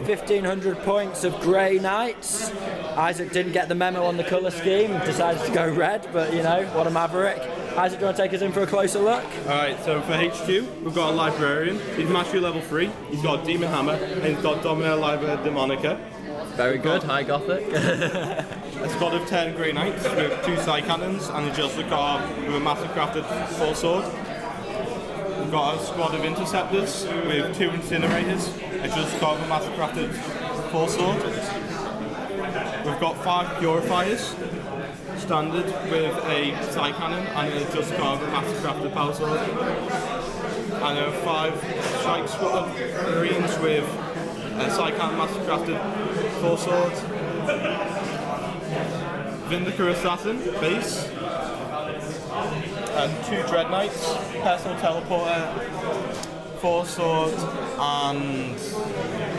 1,500 points of Grey Knights. Isaac didn't get the memo on the colour scheme, decided to go red, but you know, what a maverick. Isaac, do you want to take us in for a closer look? Alright, so for HQ, we've got a Librarian. He's Mastery level 3, he's got a Demon Hammer, and he's got Dominator Liber Demonica. Very good, high Gothic. A squad of 10 Grey Knights with 2 side cannons and a Justice Guard with a massive crafted full sword. We've got a squad of Interceptors with 2 Incinerators, a Justice Guard with a massive crafted full sword. We've got 5 Purifiers, standard with a side cannon and a Justice Guard with a massive crafted power sword. And 5 Strike Squad Marines with a side cannon, massive crafted full sword. Vindicator Assassin, base, and 2 Dread Knights, Personal Teleporter, 4 Swords, and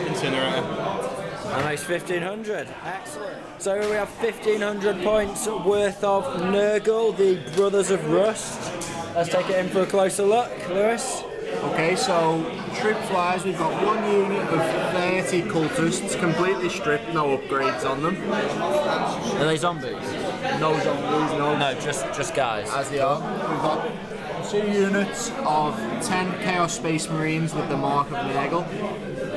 Incinerator. That makes 1,500. Excellent. So we have 1,500 points worth of Nurgle, the Brothers of Rust. Let's take it in for a closer look. Lewis? Okay, so troops-wise, we've got 1 unit of 30 cultists, completely stripped, no upgrades on them. Are they zombies? No zombies, no. No, just guys. As they are. We've got 2 units of 10 Chaos Space Marines with the mark of Nurgle.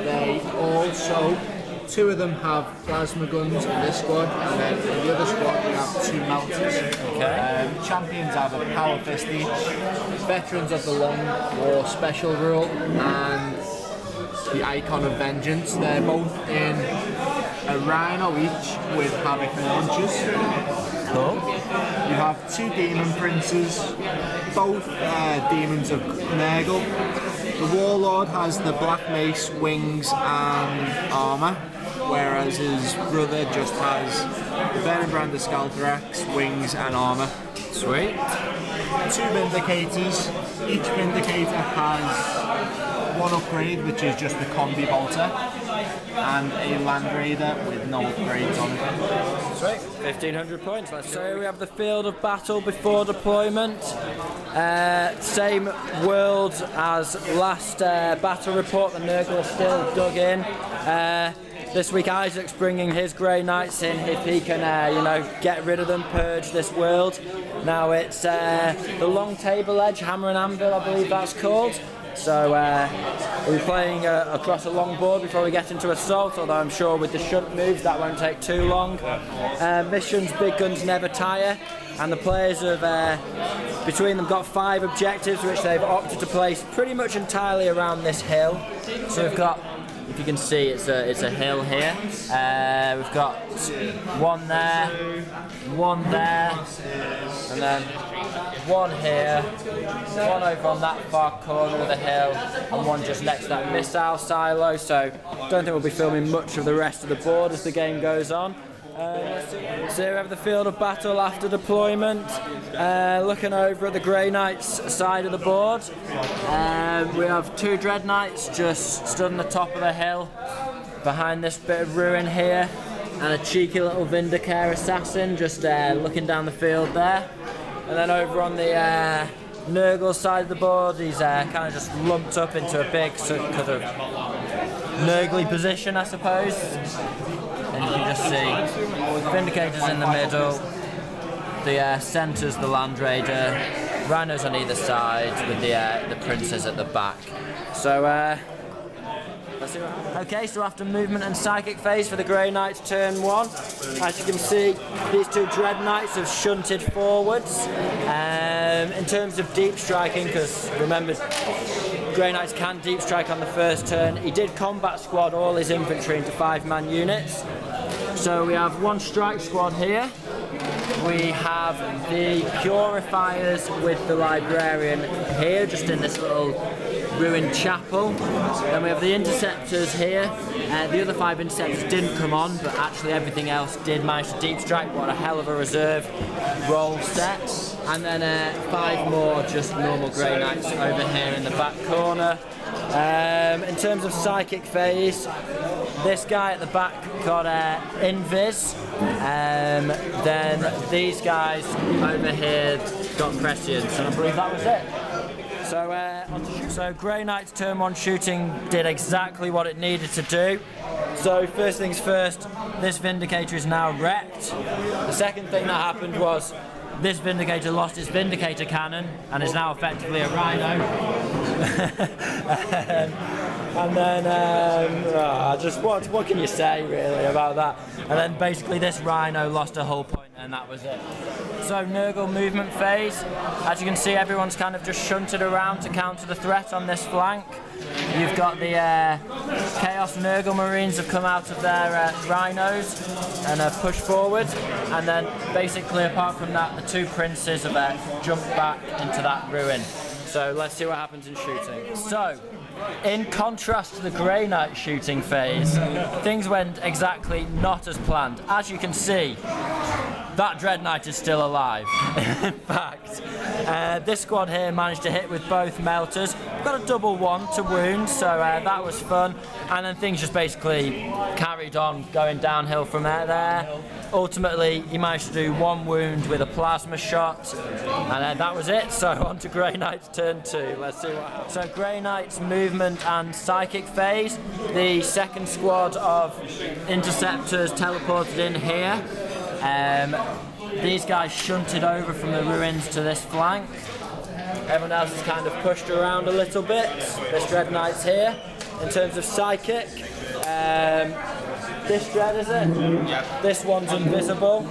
They also, 2 of them have plasma guns in this squad, and then in the other squad we have 2 melters. Okay. Champions have a power fist each. Veterans of the Long War Special Rule and the Icon of Vengeance. They're both in a Rhino each with Havoc launchers. Cool. You have 2 Demon Princes, both demons of Nurgle. The Warlord has the Black Mace, wings and armour, whereas his brother just has the Venombrand of Scalthrax, wings and armour. Sweet. 2 Vindicators. Each Vindicator has 1 upgrade, which is just the Combi Bolter, and a Land Raider with no upgrades on it. Sweet. 1,500 points. So we have the field of battle before deployment. Same world as last battle report. The Nurgle are still dug in. This week Isaac's bringing his Grey Knights in if he can, you know, get rid of them, purge this world. Now it's the Long Table Edge, Hammer and Anvil, I believe that's called. So we'll be playing across a long board before we get into Assault, although I'm sure with the shunt moves that won't take too long. Missions, big guns never tire, and the players have between them got 5 objectives which they've opted to place pretty much entirely around this hill. So we've got, if you can see, it's a hill here. We've got 1 there, 1 there, and then 1 here, 1 over on that far corner of the hill, and 1 just next to that missile silo. So don't think we'll be filming much of the rest of the board as the game goes on. So here we have the field of battle after deployment. Looking over at the Grey Knights side of the board, we have 2 Dread Knights just stood on the top of the hill behind this bit of ruin here, and a cheeky little Vindicator Assassin just looking down the field there. And then over on the Nurgle side of the board, he's kind of just lumped up into a big sort of Nurgly position, I suppose. And you can just see Vindicators in the middle, the centre's the Land Raider, Rhinos on either side with the Princes at the back. So let's see what happens. Okay, so after movement and psychic phase for the Grey Knights turn 1, as you can see, these 2 Dread Knights have shunted forwards. In terms of deep striking, because remember, Grey Knights can deep strike on the first turn. He did combat squad all his infantry into 5-man units. So we have 1 strike squad here. We have the Purifiers with the Librarian here, just in this little ruined chapel. Then we have the Interceptors here. The other 5 Interceptors didn't come on, but actually everything else did manage to deep strike. What a hell of a reserve roll set. And then 5 more just normal Grey Knights over here in the back corner. In terms of psychic phase, this guy at the back got Invis, then these guys over here got Prescience, and I believe that was it. So Grey Knight's turn 1 shooting did exactly what it needed to do. So first things first, this Vindicator is now wrecked. The second thing that happened was this Vindicator lost its Vindicator cannon and is now effectively a Rhino. And then, just what can you say really about that? And then basically this Rhino lost a hull point and that was it. So Nurgle movement phase, as you can see everyone's kind of just shunted around to counter the threat on this flank. You've got the Chaos Nurgle Marines have come out of their Rhinos and have pushed forward, and then basically apart from that the 2 princes have jumped back into that ruin. So let's see what happens in shooting. So, in contrast to the Grey Knight shooting phase, things went exactly not as planned. As you can see, that Dread Knight is still alive. In fact, this squad here managed to hit with both melters. Got a double 1 to wound, so that was fun. And then things just basically carried on going downhill from there. Ultimately, he managed to do 1 wound with a plasma shot, and that was it. So on to Grey Knight's turn 2. Let's see what happens. So Grey Knight's movement and psychic phase. The second squad of interceptors teleported in here. These guys shunted over from the ruins to this flank. Everyone else is kind of pushed around a little bit. This Dread Knight's here. In terms of psychic, this Dread, is it? Yeah. This one's invisible,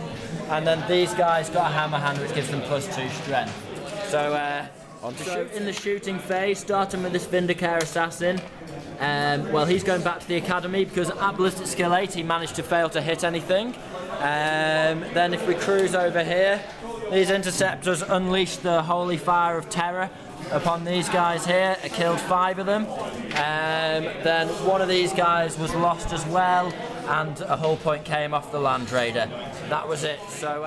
and then these guys got a hammer hand which gives them +2 strength. So in the shooting phase, starting with this Vindicator Assassin. Well, he's going back to the academy because at ballistic skill 8 he managed to fail to hit anything. Then if we cruise over here, these interceptors unleashed the holy fire of terror upon these guys here. It killed 5 of them. Then one of these guys was lost as well, and a hull point came off the Land Raider. That was it. So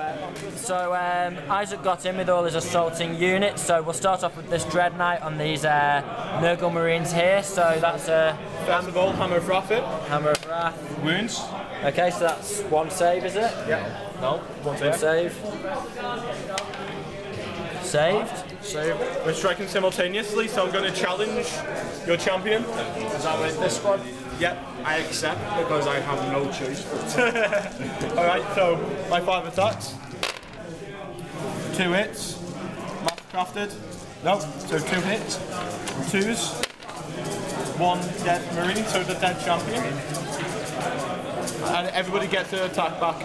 Isaac got in with all his assaulting units. So we'll start off with this Dread Knight on these Nurgle Marines here. So that's a first of all, Hammer of Wrath. Hammer of Wrath. Wounds. Okay, so that's 1 save, is it? Yeah. No, 1 save. Saved. We're striking simultaneously, so I'm going to challenge your champion. Is that with this squad? Yep. I accept because I have no choice. Alright, so my 5 attacks. 2 hits. Mastercrafted. No, so 2 hits. 2s. 1 dead Marine, so the dead champion. And everybody gets an attack back.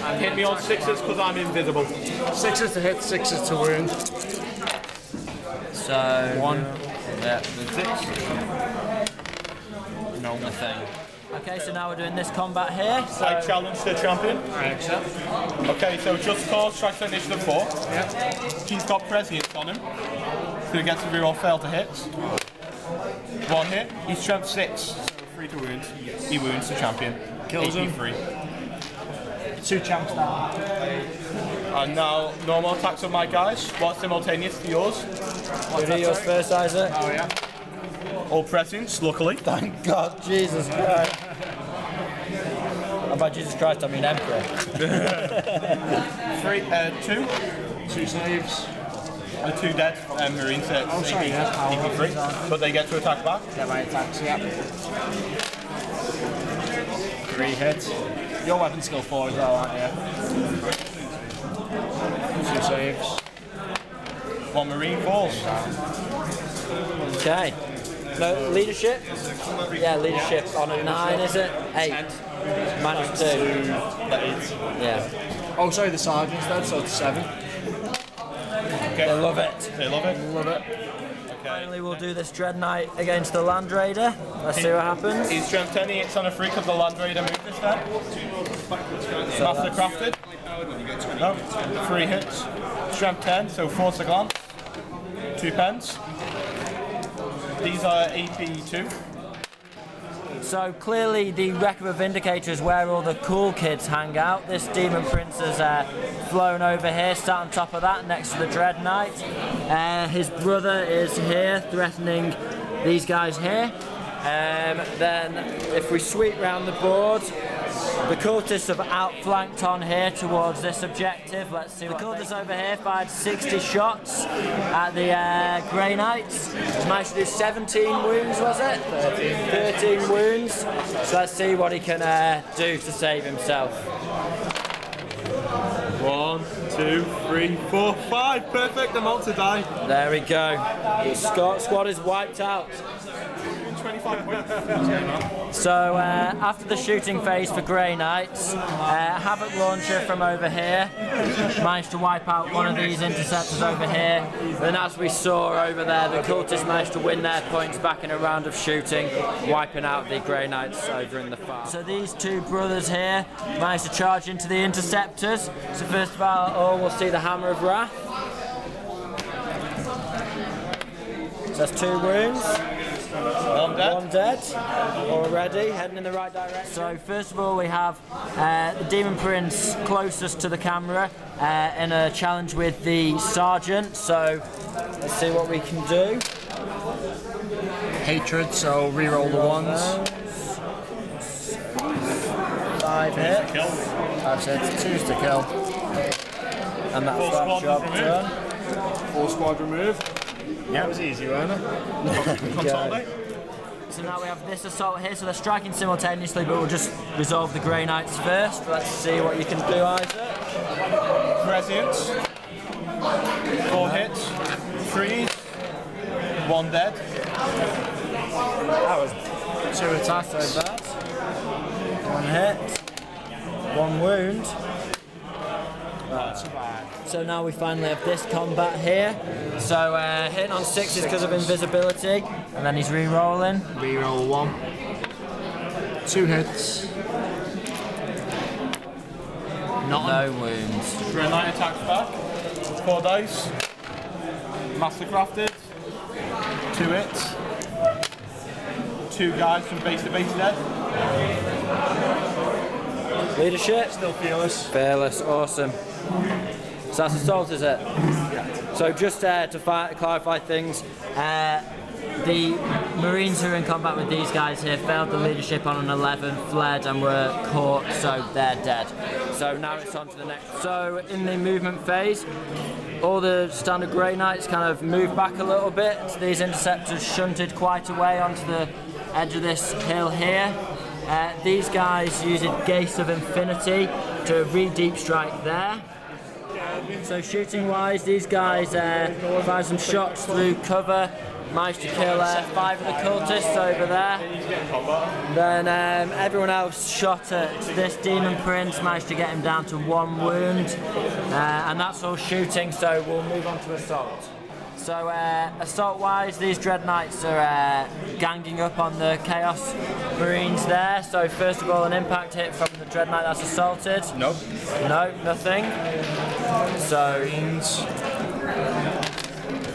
And hit me on 6s because I'm invisible. 6s to hit, 6s to wound. So 1. Yeah. 6. No. Nothing. Okay, so now we're doing this combat here. So I challenge the champion. I accept. Okay, so Just Cause strikes at initiative 4. Yeah. He's got prescience on him. So he gets a reroll fail to hit. 1 hit. He's strength 6. So 3 to wound. He wounds the champion. Kills him. 3. 2 champs down. And now normal attacks on my guys. What's simultaneous to yours? we'll do yours first, Isaac. Oh yeah. All prescience, luckily. Thank God, Jesus Christ. And by Jesus Christ, I mean Emperor. 2 saves. The 2 dead Marines at sorry, yeah. 83, but they get to attack back. Get my attacks, yeah. 3 hits. Your weapon skill 4 as well, aren't you? 2 saves. 1 Marine falls. Okay. No, leadership? Yeah, leadership on a 9, is it? 8. Minus 2. 8. Yeah. Oh, sorry, the sergeant's dead, so it's 7. Okay. They love it. They love it? Love it. Okay. Finally, we'll do this Dread Knight against the Land Raider. Let's see what happens. He's strength 10, he hits on a 3 because the Land Raider moved this time. Mastercrafted. No, 3 hits. Strength 10, so force a glance. 2 pens. These are AP 2. So clearly the Wreck of a Vindicator is where all the cool kids hang out. This Demon Prince has flown over here, sat on top of that next to the Dread Knight. His brother is here threatening these guys here. Then if we sweep round the board, the cultists have outflanked on here towards this objective. Let's see. The cultists over here fired 60 shots at the Grey Knights. He's managed to do 17 wounds, was it? 13 wounds. So let's see what he can do to save himself. 1, 2, 3, 4, 5. Perfect amount to die. There we go. The squad is wiped out. 25 points. So after the shooting phase for Grey Knights, Havoc Launcher from over here managed to wipe out one of these interceptors over here. Then as we saw over there, the cultists managed to win their points back in a round of shooting, wiping out the Grey Knights over in the far. So these two brothers here managed to charge into the interceptors. So first of all, we'll see the Hammer of Wrath. So that's 2 wounds. One dead already, heading in the right direction. So first of all we have the Demon Prince closest to the camera in a challenge with the Sergeant, so let's see what we can do. Hatred, so re-roll the ones. 5 hits. 5 hits, 2's to kill. And that's that job done. Full squad removed. Yeah, it was easy, wasn't it? Consolidate. So now we have this assault here, so they're striking simultaneously, but we'll just resolve the Grey Knights first. Let's see what you can do, Isaac. Prescience. 4 hits. Freeze. 1 dead. That was 2 attacks, so bad. 1 hit. 1 wound. Not so bad. So now we finally have this combat here. So hitting on 6 is because of invisibility, and then he's re-rolling. Re-roll 1. 2 hits. No wounds. Grey Knight attacks back. 4 dice. Mastercrafted. 2 hits. 2 guys from base to base dead. Leadership. Still fearless. Fearless, awesome. So that's assault, is it? Yeah. So just to clarify things, the Marines who are in combat with these guys here failed the leadership on an 11, fled and were caught, so they're dead. So now it's on to the next. So in the movement phase, all the standard Grey Knights kind of moved back a little bit. These interceptors shunted quite away onto the edge of this hill here. These guys used Gates of Infinity to re-deep strike there. So shooting wise, these guys fired some shots through cover, managed to kill 5 of the cultists over there. Then everyone else shot at this Demon Prince, managed to get him down to 1 wound, and that's all shooting, so we'll move on to assault. So assault wise, these Dread Knights are ganging up on the Chaos Marines there. So first of all, an impact hit from the Dread Knight that's assaulted. Nope. No, nothing. So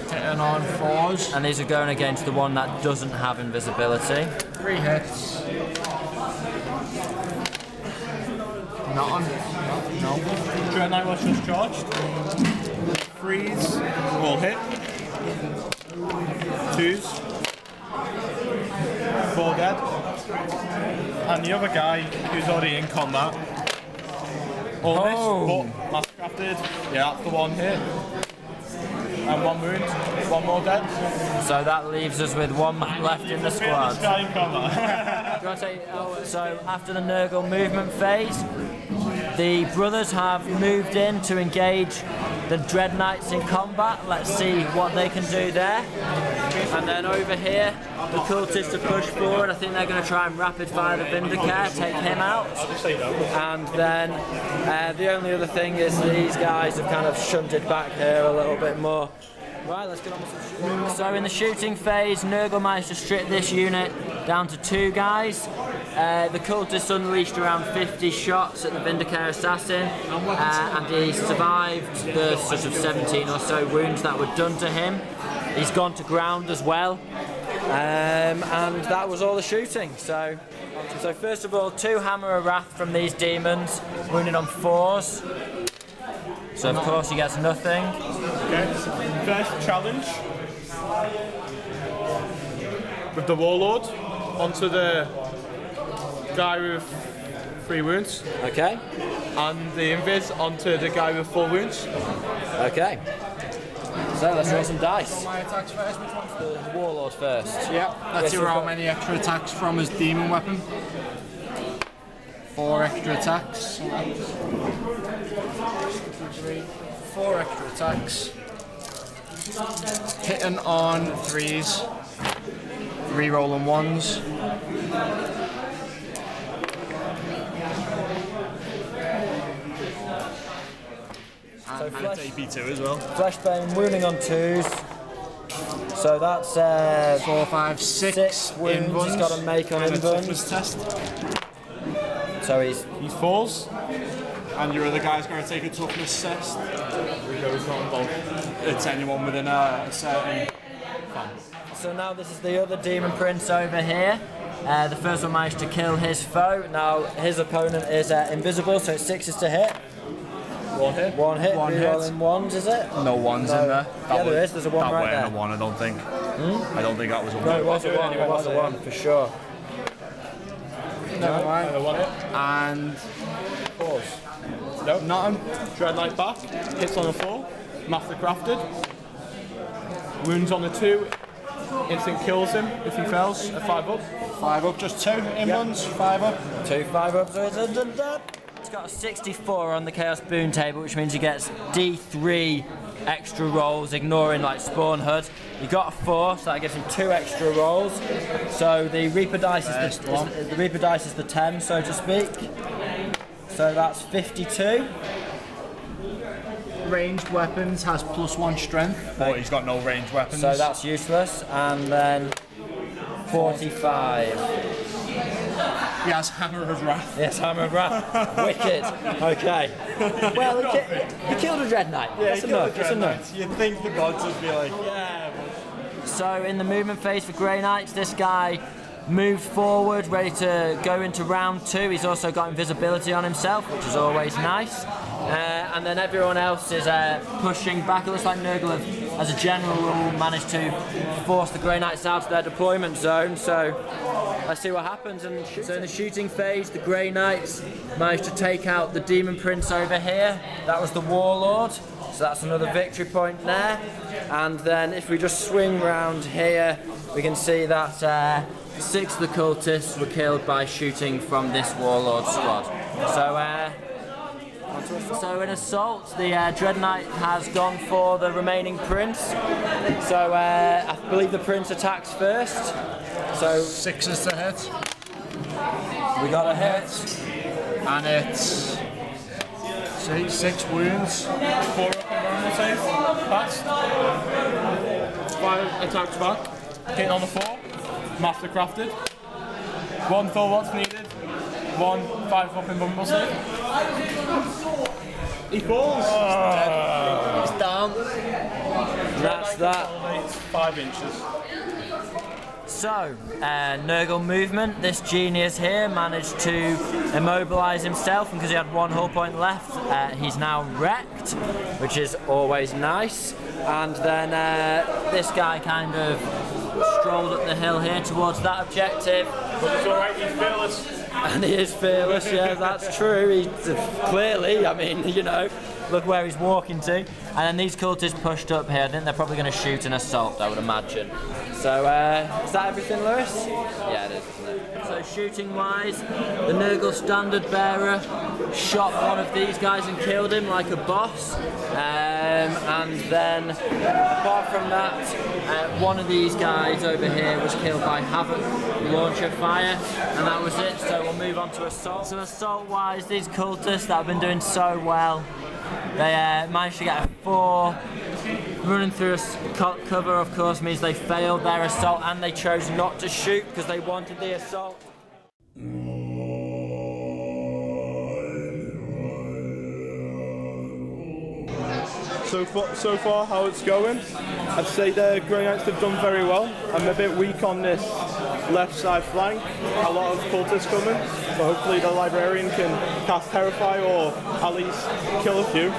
Hitting on 4s. and these are going against the one that doesn't have invisibility. 3 hits. Nothing. No. Dread Knight was just charged. Freeze. All hit. 2s. 4 dead. And the other guy who's already in combat. All this, but mastercrafted. Yeah, that's the one hit. And 1 wound. 1 more dead. So that leaves us with 1 man left in the squad. This guy in combat. Do you want to say, so after the Nurgle movement phase, the brothers have moved in to engage the Dread Knights in combat. Let's see what they can do there. And then over here, the cultists have pushed forward. I think they're going to try and rapid fire the Vindicare, take him out. And then the only other thing is these guys have kind of shunted back here a little bit more. Right, let's get on with some shooting. So in the shooting phase, Nurgle managed to strip this unit down to 2 guys. The cultist unleashed around 50 shots at the Vindicare assassin, and he survived the sort of 17 or so wounds that were done to him. He's gone to ground as well, and that was all the shooting. So first of all, 2 Hammer of Wrath from these demons, wounded on 4s. So of course he gets nothing. Okay, first challenge with the Warlord. onto the guy with 3 wounds. Okay. And the invis onto the guy with 4 wounds. Okay. So let's roll some dice. My attacks first, which one's The warlord first. Yeah, let's see Yes, how many extra attacks from his demon weapon. 4 extra attacks. 4 extra attacks. Hitting on 3s. Re-rolling 1s. So And it's AP2 as well. Fleshbane wounding on 2s. So that's 4, 5, 6 wounds he's got to make on and a invuns. toughness test. So he's He falls. And your other guy's going to take a toughness test. It's anyone within a certain. So now this is the other demon prince over here. The first one managed to kill his foe. Now his opponent is invisible, so it's 6s to hit. 1 hit. One hit. One hit. Rerolling 1s, is it? No ones No. in there. Yeah, there is. There's a 1 that right weren't there. a 1, I don't think. I don't think that was a 1. No, it was a 1. It was a 1 for sure. Never mind. And a 1 hit. And Falls. No. nothing. Dread Knight back. Hits on a 4. Master crafted. Wounds on a 2. Instant kills him if he fails. A 5 up. 5 up, just 2 in ones. 5 up. 2 5-ups. It's got a 64 on the Chaos Boon table, which means he gets D3 extra rolls, ignoring like Spawn HUD. He got a 4, so that gives him 2 extra rolls. So the Reaper dice the Reaper dice is the 10, so to speak. So that's 52. Ranged weapons has +1 strength, but he's got no ranged weapons. So that's useless. And then 45. He has Hammer of Wrath. Yes, Hammer of Wrath. Wicked. Okay. Well, he killed a Dread Knight. That's enough. That's enough. You'd think the gods would be like, yeah. So in the movement phase for Grey Knights, this guy moved forward, ready to go into round 2. He's also got invisibility on himself, which is always nice. And then everyone else is pushing back. It looks like Nurgle, as a general rule, managed to force the Grey Knights out of their deployment zone. So let's see what happens. And so in the shooting phase, the Grey Knights managed to take out the Demon Prince over here. That was the Warlord. So that's another victory point there. And then if we just swing round here, we can see that 6 of the cultists were killed by shooting from this Warlord squad. So in assault, the Dread Knight has gone for the remaining prince. So I believe the prince attacks first. So 6s to hit. we got a hit. And it's 6 wounds. 4 up and normal save. Passed. 5 attacks back. Hitting on the 4. Master crafted. 1 for what's needed. 1 5 up in bumble save. He falls. He's down. That's that. 5 inches. So, Nurgle movement. This genius here managed to immobilise himself, and because he had 1 hull point left, he's now wrecked, which is always nice. And then this guy kind of strolled up the hill here towards that objective. But it's alright, he's fearless. And he is fearless, yeah, that's true. He's clearly, I mean, you know, look where he's walking to. And then these cultists pushed up here. I think they're probably going to shoot an assault, I would imagine. So, is that everything, Lewis? Yeah, it is, isn't it? So, shooting-wise, the Nurgle standard bearer shot one of these guys and killed him like a boss. And then, apart from that, one of these guys over here was killed by Havoc launcher fire, and that was it. So we'll move on to assault. So assault-wise, these cultists that have been doing so well, they managed to get a 4. Running through a cover, of course, means they failed their assault, and they chose not to shoot because they wanted the assault. So far, how it's going, I'd say the Grey Knights have done very well. I'm a bit weak on this left side flank. A lot of cultists coming, so hopefully the Librarian can cast Terrify or at least kill a few.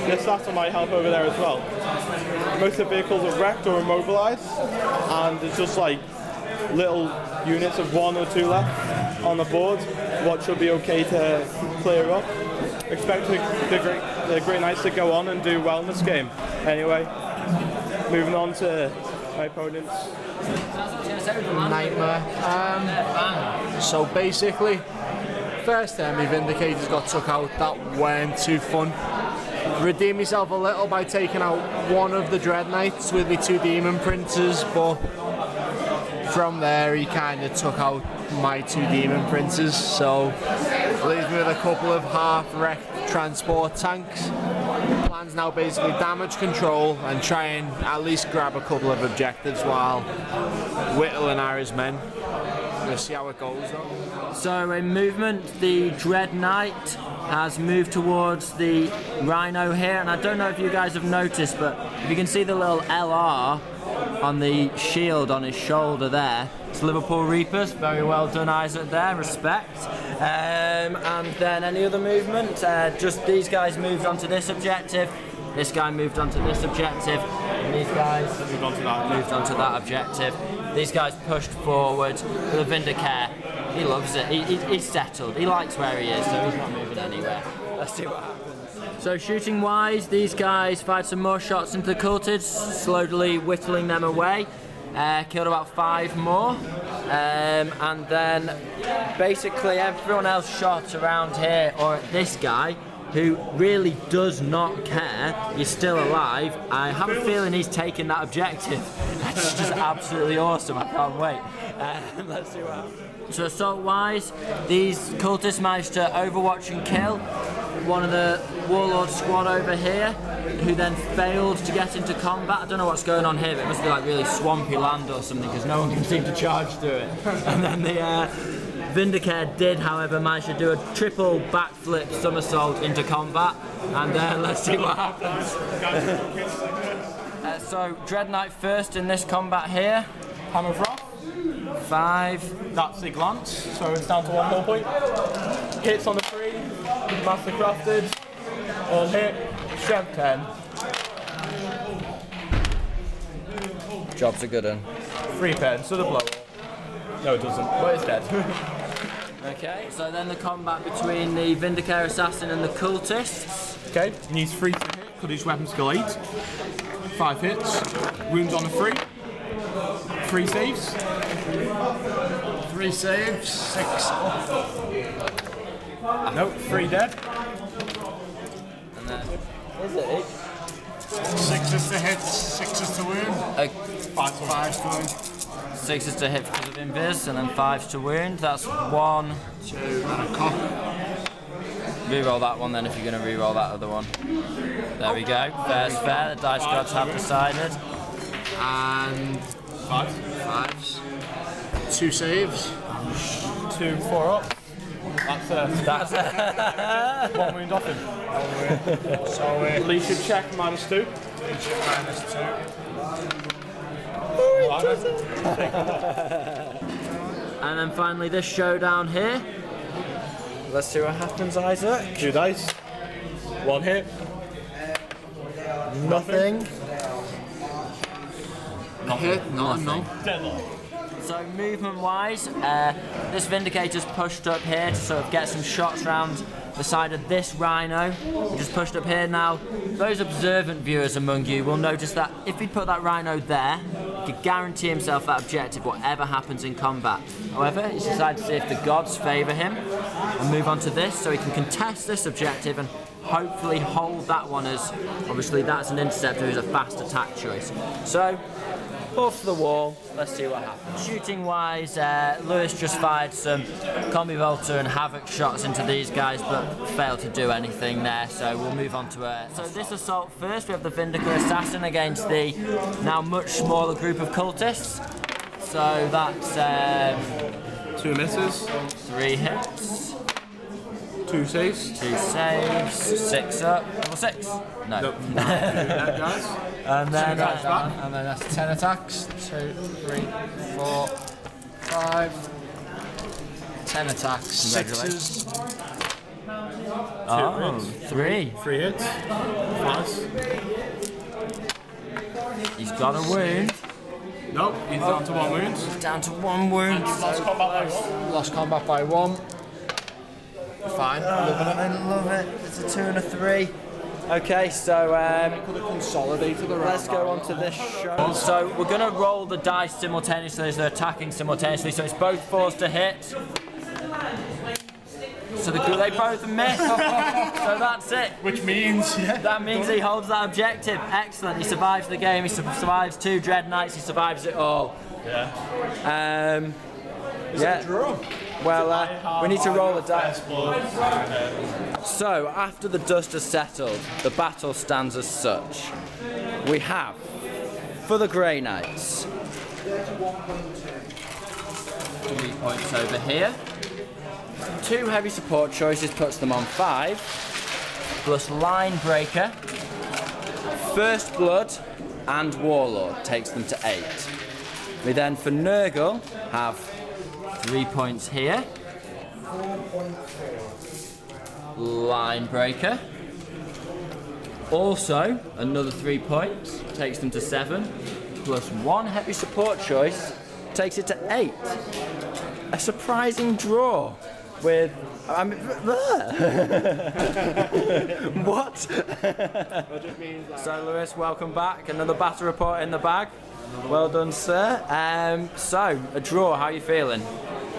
The Assassin might help over there as well. Most of the vehicles are wrecked or immobilized, and it's just like little units of 1 or 2 left on the board, what should be okay to clear up. Expect the Great Knights to go on and do well in this game. Anyway, moving on to my opponents. Nightmare. So basically, first time my Vindicators got took out, that weren't too fun. Redeemed myself a little by taking out one of the Dread Knights with me 2 Demon Princes, but from there he kind of took out my 2 Demon Princes, so leaves me with a couple of half-wrecked transport tanks. The plan's now basically damage control and try and at least grab a couple of objectives while whittling Ira's men. We'll see how it goes though. So in movement, the Dread Knight has moved towards the Rhino here, and I don't know if you guys have noticed, but if you can see the little LR on the shield on his shoulder there, it's Liverpool Reapers. Very well done, Isaac, there, respect. And then any other movement, just these guys moved onto this objective, this guy moved onto this objective, and these guys moved onto that objective. These guys pushed forward with a Vindicare. He loves it. He's settled. He likes where he is, so he's not moving anywhere. Let's see what happens. So shooting wise, these guys fired some more shots into the cultists, slowly whittling them away. Killed about 5 more. And then basically everyone else shot around here, or at this guy, who really does not care. He's still alive. I have a feeling he's taking that objective. That's just absolutely awesome. I can't wait. Let's see what happens. So assault wise, these cultists managed to overwatch and kill one of the Warlord squad over here, who then failed to get into combat. I don't know what's going on here, but it must be like really swampy land or something, because no one can seem to charge through it. And then the Vindicare did, however, manage to do a triple backflip somersault into combat, and let's see what happens. So Dread Knight first in this combat here. Hammer of Wrath. 5. That's the glance, so it's down to 1 more point. Hits on the 3, Master Crafted, all hit, strength 10. Job's a good one. 3 pen, so the blow. No, it doesn't, but it's dead. Okay, so then the combat between the Vindicare Assassin and the cultists. Okay, needs 3 to hit, because his weapon skill 8. 5 hits, wounds on the 3. 3 saves. 3 saves, 6 Nope, 3 dead. And then, is it? 6 is to hit, 6 is to wound. 5 to wound. 6 is to hit because of invis, and then 5 to wound. That's 1, 2, and a cock. Reroll that one then if you're going to reroll that other one. There we go. Fair's fair. The dice gods have decided. And 5s. 2 saves. 2 4-up. That's 1 wound off him. So leadership check -2. And then finally this showdown here. Let's see what happens, Isaac. 2 dice. 1 hit. Nothing. Hit, no. Deadlock. So movement wise, this Vindicator's pushed up here to sort of get some shots around the side of this Rhino. He just pushed up here now. Those observant viewers among you will notice that if he put that Rhino there, he could guarantee himself that objective whatever happens in combat. However, he's decided to see if the gods favour him and move on to this so he can contest this objective and hopefully hold that one, as obviously that's an interceptor who's a fast attack choice. So off the wall, let's see what happens. Shooting wise, Lewis just fired some Combi Volta and Havoc shots into these guys, but failed to do anything there, so we'll move on to So this assault first, we have the Vindicator Assassin against the now much smaller group of cultists. So that's 2 misses. 3 hits. 2 saves. 2 saves. 6 up. Double 6? No. Nope. And then that's 10 attacks. 2, 3, 4, 5. 10 attacks. 6s. Oh, 3. 3 hits. Pass. He's got a wound. Nope, he's down to 1 wound. Down to 1 wound. Lost combat by 1. Lost combat by 1. Fine, loving it. I love it. It's a 2 and a 3. Okay, so Could have consolidated around. let's go on to this show. So we're going to roll the dice simultaneously as they're attacking simultaneously, so it's both forced to hit. So they both miss. So that's it. Which means, That means he holds that objective. Excellent. He survives the game. He survives 2 Dread Knights. He survives it all. yeah. Is it a draw? Well, we need to roll the dice. So, after the dust has settled, the battle stands as such. We have, for the Grey Knights, 3 points over here. 2 heavy support choices puts them on 5, plus Line Breaker, First Blood, and Warlord takes them to 8. We then, for Nurgle, have 3 points here. Line Breaker. Also, another 3 points, takes them to 7, plus 1 heavy support choice, takes it to 8. A surprising draw with... what? So Lewis, welcome back. Another battle report in the bag. Well done, sir. So, a draw, how are you feeling?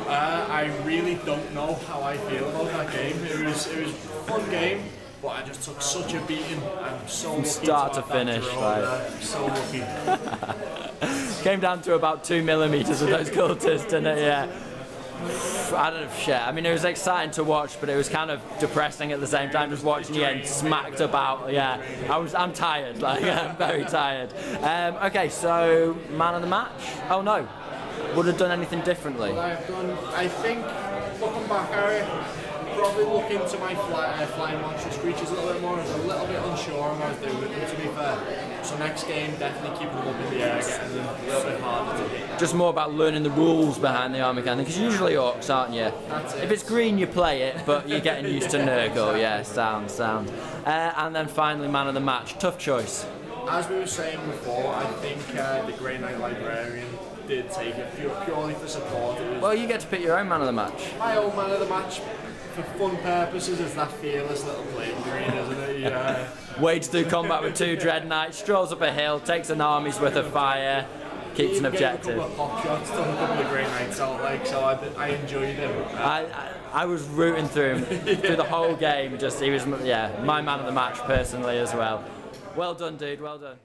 I really don't know how I feel about that game. It was a fun game, but I just took such a beating. I'm so lucky start to have that finish, draw right. there. I'm so lucky. Came down to about 2 millimeters with those cultists, didn't it? Yeah. I don't know, shit. I mean, it was exciting to watch, but it was kind of depressing at the same time, just watching you getting smacked about. Yeah, I'm tired. Like, I'm very tired. Okay, so man of the match. Oh no, would have done anything differently. I think, looking back at it, probably look into my flying monstrous creatures a little bit more. I was a little bit unsure on what I was doing with them, to be fair. So next game, definitely keeping them up in the air, getting them a little bit harder to hit. Just more about learning the rules behind the army kind of thing, because usually orcs, aren't you? That's it. If it's green, you play it, but you're getting used to Nurgle. Yeah, sound. And then finally, man of the match. Tough choice. As we were saying before, I think the Grey Knight Librarian did take it purely for support. It was Well, you get to pick your own man of the match. my own man of the match. For fun purposes, it's that fearless little flame green, isn't it? Yeah. Wades through combat with 2 Dread Knights, strolls up a hill, takes an army's worth of fire, keeps an objective. Gave a couple of pop shots, took a couple of Grey Knights out, like, so I enjoyed him. I was rooting through him through the whole game. Just he was, yeah, my man of the match personally as well. Well done, dude. Well done.